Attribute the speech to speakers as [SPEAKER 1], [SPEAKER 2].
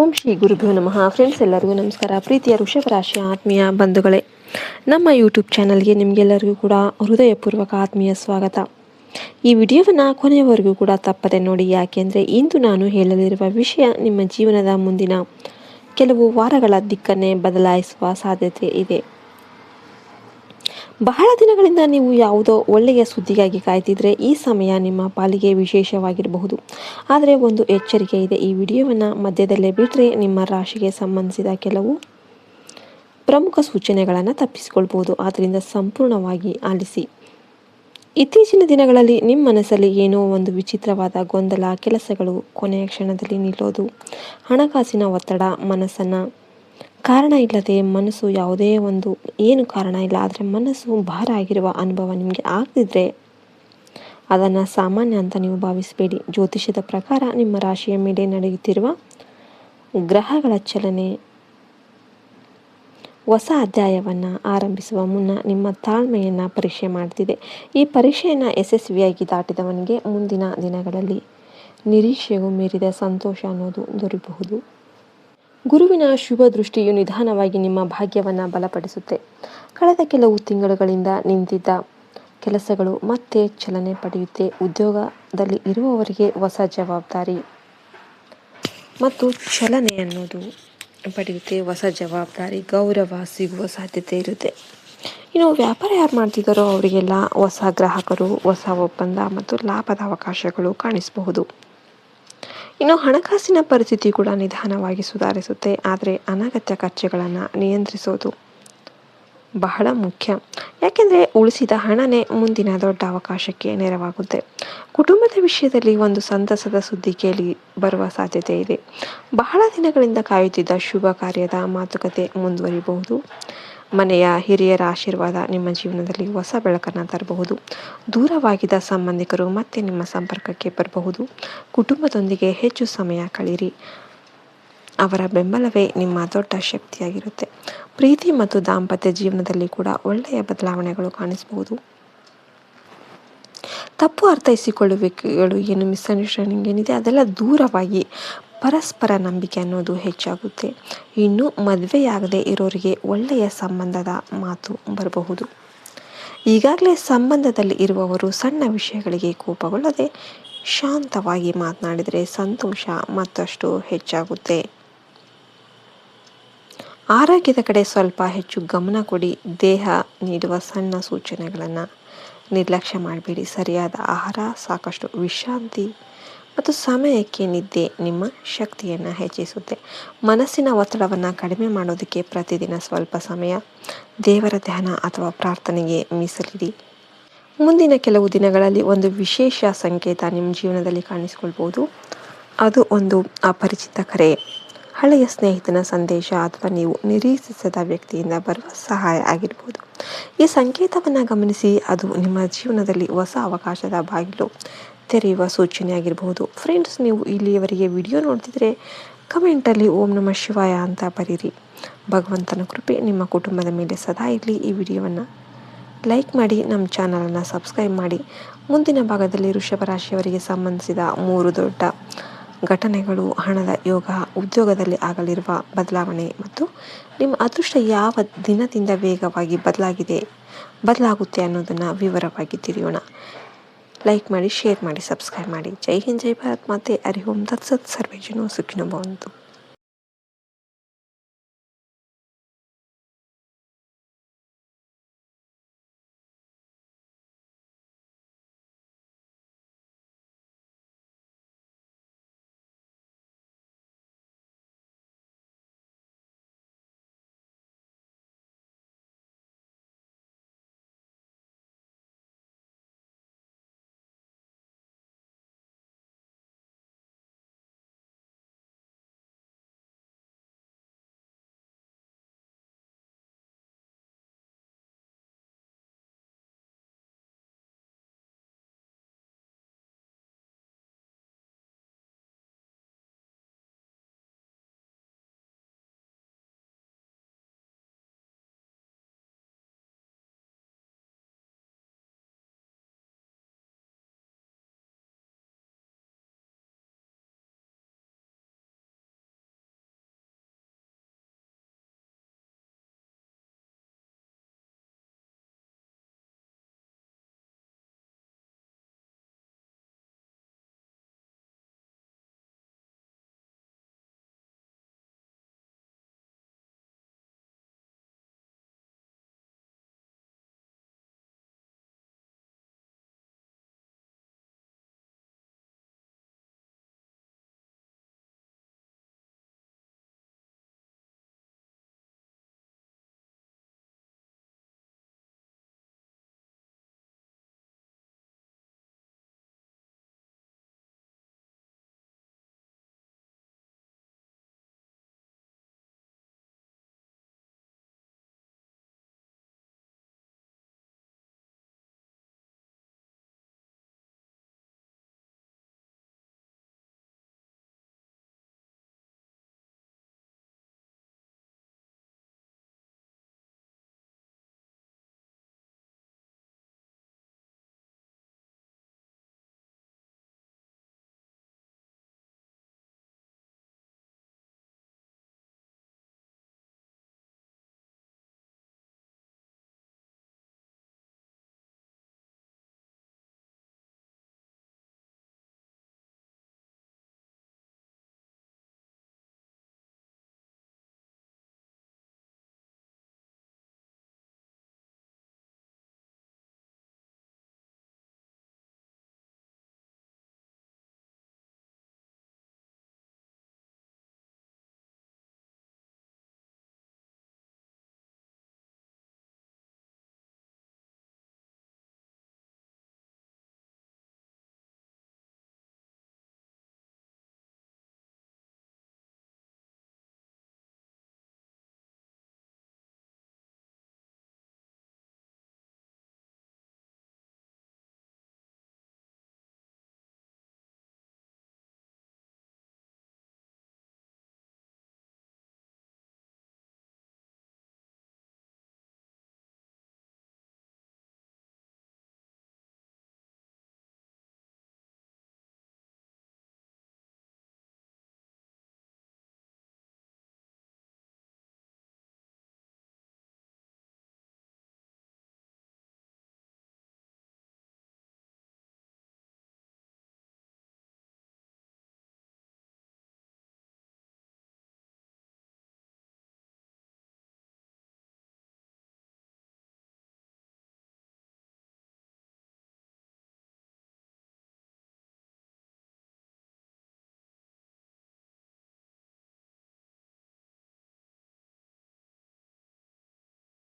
[SPEAKER 1] ಓಂ ಶ್ರೀ ಗುರುಭ್ಯೋ ನಮಃ. ಫ್ರೆಂಡ್ಸ್, ಎಲ್ಲರಿಗೂ ನಮಸ್ಕಾರ. ಪ್ರೀತಿಯ ವೃಷಭ ರಾಶಿಯ ಆತ್ಮೀಯ ಬಂಧುಗಳೇ, ನಮ್ಮ ಯೂಟ್ಯೂಬ್ ಚಾನಲ್ಗೆ ನಿಮಗೆಲ್ಲರಿಗೂ ಕೂಡ ಹೃದಯಪೂರ್ವಕ ಆತ್ಮೀಯ ಸ್ವಾಗತ. ಈ ವಿಡಿಯೋವನ್ನು ಕೊನೆಯವರೆಗೂ ಕೂಡ ತಪ್ಪದೆ ನೋಡಿ, ಯಾಕೆಂದರೆ ಇಂದು ನಾನು ಹೇಳಲಿರುವ ವಿಷಯ ನಿಮ್ಮ ಜೀವನದ ಮುಂದಿನ ಕೆಲವು ವಾರಗಳ ದಿಕ್ಕನ್ನೇ ಬದಲಾಯಿಸುವ ಸಾಧ್ಯತೆ ಇದೆ. ಬಹಳ ದಿನಗಳಿಂದ ನೀವು ಯಾವುದೋ ಒಳ್ಳೆಯ ಸುದ್ದಿಗಾಗಿ ಕಾಯ್ತಿದ್ರೆ ಈ ಸಮಯ ನಿಮ್ಮ ಪಾಲಿಗೆ ವಿಶೇಷವಾಗಿರಬಹುದು. ಆದರೆ ಒಂದು ಎಚ್ಚರಿಕೆ ಇದೆ, ಈ ವಿಡಿಯೋವನ್ನು ಮಧ್ಯದಲ್ಲೇ ಬಿಟ್ಟರೆ ನಿಮ್ಮ ರಾಶಿಗೆ ಸಂಬಂಧಿಸಿದ ಕೆಲವು ಪ್ರಮುಖ ಸೂಚನೆಗಳನ್ನು ತಪ್ಪಿಸಿಕೊಳ್ಬಹುದು. ಆದ್ದರಿಂದ ಸಂಪೂರ್ಣವಾಗಿ ಆಲಿಸಿ. ಇತ್ತೀಚಿನ ದಿನಗಳಲ್ಲಿ ನಿಮ್ಮ ಮನಸ್ಸಲ್ಲಿ ಏನೋ ಒಂದು ವಿಚಿತ್ರವಾದ ಗೊಂದಲ, ಕೆಲಸಗಳು ಕೊನೆಯ ಕ್ಷಣದಲ್ಲಿ ನಿಲ್ಲೋದು, ಹಣಕಾಸಿನ ಒತ್ತಡ, ಮನಸ್ಸನ್ನು ಕಾರಣ ಇಲ್ಲದೆ ಮನಸ್ಸು ಯಾವುದೇ ಒಂದು ಏನು ಕಾರಣ ಇಲ್ಲ ಆದರೆ ಮನಸ್ಸು ಭಾರ ಆಗಿರುವ ಅನುಭವ ನಿಮಗೆ ಆಗ್ತಿದ್ರೆ ಅದನ್ನು ಸಾಮಾನ್ಯ ಅಂತ ನೀವು ಭಾವಿಸಬೇಡಿ. ಜ್ಯೋತಿಷ್ಯದ ಪ್ರಕಾರ ನಿಮ್ಮ ರಾಶಿಯ ಮೇಲೆ ನಡೆಯುತ್ತಿರುವ ಗ್ರಹಗಳ ಚಲನೆ ಹೊಸ ಅಧ್ಯಾಯವನ್ನು ಆರಂಭಿಸುವ ಮುನ್ನ ನಿಮ್ಮ ತಾಳ್ಮೆಯನ್ನು ಪರೀಕ್ಷೆ ಮಾಡ್ತಿದೆ. ಈ ಪರೀಕ್ಷೆಯನ್ನು ಯಶಸ್ವಿಯಾಗಿ ದಾಟಿದವನಿಗೆ ಮುಂದಿನ ದಿನಗಳಲ್ಲಿ ನಿರೀಕ್ಷೆಗೂ ಮೀರಿದ ಸಂತೋಷ ಅನ್ನೋದು ದೊರೆಯಬಹುದು. ಗುರುವಿನ ಶುಭ ದೃಷ್ಟಿಯು ನಿಧಾನವಾಗಿ ನಿಮ್ಮ ಭಾಗ್ಯವನ್ನು ಬಲಪಡಿಸುತ್ತೆ. ಕಳೆದ ಕೆಲವು ತಿಂಗಳುಗಳಿಂದ ನಿಂತಿದ್ದ ಕೆಲಸಗಳು ಮತ್ತೆ ಚಲನೆ ಪಡೆಯುತ್ತೆ. ಉದ್ಯೋಗದಲ್ಲಿ ಇರುವವರಿಗೆ ಹೊಸ ಜವಾಬ್ದಾರಿ ಮತ್ತು ಚಲನೆ ಅನ್ನೋದು ಪಡೆಯುತ್ತೆ. ಹೊಸ ಜವಾಬ್ದಾರಿ, ಗೌರವ ಸಿಗುವ ಸಾಧ್ಯತೆ ಇರುತ್ತೆ. ಇನ್ನು ವ್ಯಾಪಾರ ಯಾರು ಮಾಡ್ತಿದ್ದಾರೋ ಅವರಿಗೆಲ್ಲ ಹೊಸ ಗ್ರಾಹಕರು, ಹೊಸ ಒಪ್ಪಂದ ಮತ್ತು ಲಾಭದ ಅವಕಾಶಗಳು ಕಾಣಿಸಬಹುದು. ಇನ್ನು ಹಣಕಾಸಿನ ಪರಿಸ್ಥಿತಿ ಕೂಡ ನಿಧಾನವಾಗಿ ಸುಧಾರಿಸುತ್ತೆ. ಆದರೆ ಅನಗತ್ಯ ಖರ್ಚುಗಳನ್ನು ನಿಯಂತ್ರಿಸೋದು ಬಹಳ ಮುಖ್ಯ, ಯಾಕೆಂದರೆ ಉಳಿಸಿದ ಹಣನೇ ಮುಂದಿನ ದೊಡ್ಡ ಅವಕಾಶಕ್ಕೆ ನೆರವಾಗುತ್ತೆ. ಕುಟುಂಬದ ವಿಷಯದಲ್ಲಿ ಒಂದು ಸಂತಸದ ಸುದ್ದಿ ಕೇಳಿ ಬರುವ ಸಾಧ್ಯತೆ ಇದೆ. ಬಹಳ ದಿನಗಳಿಂದ ಕಾಯುತ್ತಿದ್ದ ಶುಭ ಕಾರ್ಯದ ಮಾತುಕತೆ ಮುಂದುವರಿಬಹುದು. ಮನೆಯ ಹಿರಿಯರ ಆಶೀರ್ವಾದ ನಿಮ್ಮ ಜೀವನದಲ್ಲಿ ಹೊಸ ಬೆಳಕನ್ನು ತರಬಹುದು. ದೂರವಾಗಿದ್ದ ಸಂಬಂಧಿಕರು ಮತ್ತೆ ನಿಮ್ಮ ಸಂಪರ್ಕಕ್ಕೆ ಬರಬಹುದು. ಕುಟುಂಬದೊಂದಿಗೆ ಹೆಚ್ಚು ಸಮಯ ಕಳೆಯಿರಿ, ಅವರ ಬೆಂಬಲವೇ ನಿಮ್ಮ ದೊಡ್ಡ ಶಕ್ತಿಯಾಗಿರುತ್ತೆ. ಪ್ರೀತಿ ಮತ್ತು ದಾಂಪತ್ಯ ಜೀವನದಲ್ಲಿ ಕೂಡ ಒಳ್ಳೆಯ ಬದಲಾವಣೆಗಳು ಕಾಣಿಸಬಹುದು. ತಪ್ಪು ಅರ್ಥೈಸಿಕೊಳ್ಳುವಿಕೆಗಳು, ಏನು ಮಿಸ್ಅಂಡರ್ಸ್ಟ್ಯಾಂಡಿಂಗ್ ಏನಿದೆ ಅದೆಲ್ಲ ದೂರವಾಗಿ ಪರಸ್ಪರ ನಂಬಿಕೆ ಅನ್ನೋದು ಹೆಚ್ಚಾಗುತ್ತೆ. ಇನ್ನು ಮದುವೆಯಾಗದೇ ಇರೋರಿಗೆ ಒಳ್ಳೆಯ ಸಂಬಂಧದ ಮಾತು ಬರಬಹುದು. ಈಗಾಗಲೇ ಸಂಬಂಧದಲ್ಲಿ ಇರುವವರು ಸಣ್ಣ ವಿಷಯಗಳಿಗೆ ಕೋಪಗೊಳ್ಳದೆ ಶಾಂತವಾಗಿ ಮಾತನಾಡಿದರೆ ಸಂತೋಷ ಮತ್ತಷ್ಟು ಹೆಚ್ಚಾಗುತ್ತೆ. ಆರೋಗ್ಯದ ಕಡೆ ಸ್ವಲ್ಪ ಹೆಚ್ಚು ಗಮನ ಕೊಡಿ. ದೇಹ ನೀಡುವ ಸಣ್ಣ ಸೂಚನೆಗಳನ್ನು ನಿರ್ಲಕ್ಷ್ಯ ಮಾಡಬೇಡಿ. ಸರಿಯಾದ ಆಹಾರ, ಸಾಕಷ್ಟು ವಿಶ್ರಾಂತಿ ಮತ್ತು ಸಮಯಕ್ಕೆ ನಿದ್ದೆ ನಿಮ್ಮ ಶಕ್ತಿಯನ್ನು ಹೆಚ್ಚಿಸುತ್ತೆ. ಮನಸ್ಸಿನ ಒತ್ತಡವನ್ನು ಕಡಿಮೆ ಮಾಡೋದಕ್ಕೆ ಪ್ರತಿದಿನ ಸ್ವಲ್ಪ ಸಮಯ ದೇವರ ಧ್ಯಾನ ಅಥವಾ ಪ್ರಾರ್ಥನೆಗೆ ಮೀಸಲಿಡಿ. ಮುಂದಿನ ಕೆಲವು ದಿನಗಳಲ್ಲಿ ಒಂದು ವಿಶೇಷ ಸಂಕೇತ ನಿಮ್ಮ ಜೀವನದಲ್ಲಿ ಕಾಣಿಸಿಕೊಳ್ಬೋದು. ಅದು ಒಂದು ಅಪರಿಚಿತ ಕರೆ, ಹಳೆಯ ಸ್ನೇಹಿತನ ಸಂದೇಶ ಅಥವಾ ನೀವು ನಿರೀಕ್ಷಿಸದ ವ್ಯಕ್ತಿಯಿಂದ ಬರುವ ಸಹಾಯ ಆಗಿರ್ಬೋದು. ಈ ಸಂಕೇತವನ್ನು ಗಮನಿಸಿ, ಅದು ನಿಮ್ಮ ಜೀವನದಲ್ಲಿ ಹೊಸ ಅವಕಾಶದ ಬಾಗಿಲು ತೆರೆಯುವ ಸೂಚನೆಯಾಗಿರಬಹುದು. ಫ್ರೆಂಡ್ಸ್, ನೀವು ಇಲ್ಲಿಯವರೆಗೆ ವಿಡಿಯೋ ನೋಡ್ತಿದ್ರೆ ಕಮೆಂಟಲ್ಲಿ ಓಂ ನಮಃ ಶಿವಾಯ ಅಂತ ಬರೀರಿ. ಭಗವಂತನ ಕೃಪೆ ನಿಮ್ಮ ಕುಟುಂಬದ ಮೇಲೆ ಸದಾ ಇರಲಿ. ಈ ವಿಡಿಯೋವನ್ನು ಲೈಕ್ ಮಾಡಿ, ನಮ್ಮ ಚಾನಲನ್ನು ಸಬ್ಸ್ಕ್ರೈಬ್ ಮಾಡಿ. ಮುಂದಿನ ಭಾಗದಲ್ಲಿ ವೃಷಭ ರಾಶಿಯವರಿಗೆ ಸಂಬಂಧಿಸಿದ 3 ದೊಡ್ಡ ಘಟನೆಗಳು, ಹಣದ ಯೋಗ, ಉದ್ಯೋಗದಲ್ಲಿ ಆಗಲಿರುವ ಬದಲಾವಣೆ ಮತ್ತು ನಿಮ್ಮ ಅದೃಷ್ಟ ಯಾವ ದಿನದಿಂದ ವೇಗವಾಗಿ ಬದಲಾಗುತ್ತೆ ಅನ್ನೋದನ್ನು ವಿವರವಾಗಿ ತಿಳಿಯೋಣ. ಲೈಕ್ ಮಾಡಿ, ಶೇರ್ ಮಾಡಿ, ಸಬ್ಸ್ಕ್ರೈಬ್ ಮಾಡಿ. ಜೈ ಹಿಂದ್, ಜೈ ಭಾರತ್ ಮಾತೆ. ಹರಿ ಓಂ ತತ್ಸತ್. ಸರ್ವೇ ಜನೋ ಸುಖಿನೋ ಭವಂತು.